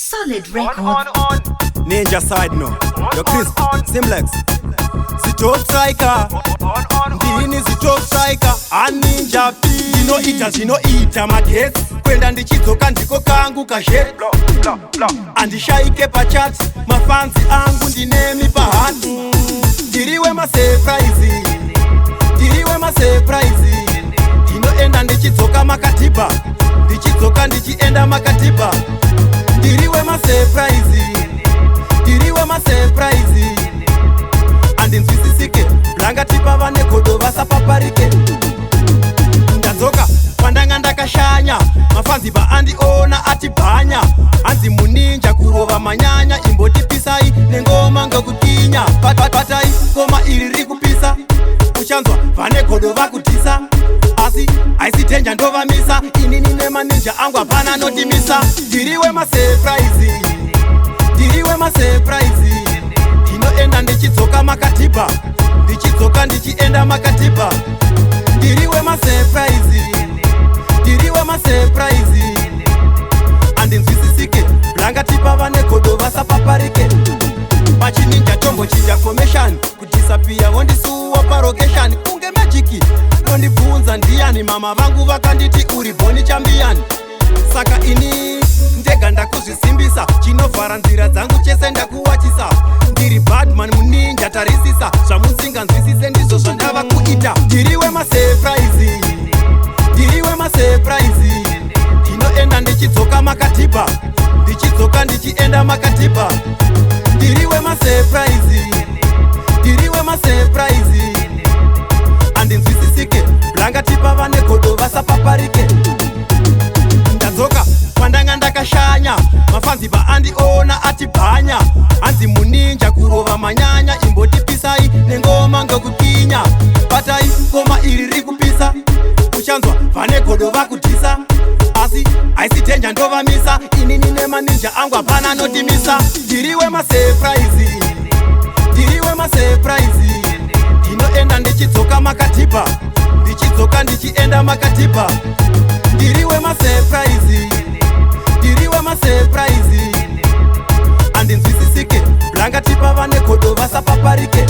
Solid record. On. Ninja side no. Yo Chris, Simlex. Sitop striker. Ndini sitop striker. A ninja P. Zinoita magets. Kwenda ndichidzoka ndiko kangu kashet. Andishaike pachat. Mafansi angu ndinemi pahati. Ndiriwe ma surprise. Ndinoenda ndichidzoka makatiba. Ndichidzoka ndichienda makatiba. Ndiriwe ma surprise. Andinzwisisike blangatipa vane godo vasapaparike. Ndadzoka pandanga ndakashanya. Mafanzi andiona atibhanya. Hanzi muninja kurova manyanya. Imbotipisai nengoma ngokutinya. Patai koma iri rikupisa. Uchanzwa vane godo vakutisa. Asi aisitenja ndovamisa. Inini nemaninja angu hapana notimisa. Ndiriwe ma surprise. Ndinoenda ndichidzoka makatiba. Ndichidzoka ndichienda makatiba. Ndiriwe ma surprise. Andinzwisisike blangatipa vane godo vasapaparike. Pachininja chombo chinja formation. Kudisapia wondisuwa parokeshani. Kunge majiki nondibvunza ndiani. Mama vangu vakanditi uri boni chambiani. Saka ini ndega ndakuzvisimbisa. Chinovhara nzira dzangu chese ndakuwachisa. Ndiri badman muninja tarisisa. Zvamusinganzwisise ndizvo zvandava kuita. Ndiriwe ma surprise. Ndinoenda ndichidzoka makatiba. Ndichidzoka ndichienda makatiba. Ndiriwe ma surprise. Andinzwisisike blangatipa vane godo vasapaparike. Ndadzoka pandanga ndakashanya. Mafanzi andiona atibhanya. Hanzi muninja kurova manyanya. Imbotipisai nengoma ngokutinya. Patai koma iri rikupisa. Uchanzwa vane godo vakutisa. Asi aisitenja ndovamisa. Inini nemaninja angu hapana notimisa. Ndiriwe ma surprise. Ndinoenda ndichidzoka makatiba. Ndichidzoka ndichienda makatiba. Ndiriwe ma surprise. Andinzwisisike blangatipa vane godo vasapaparike.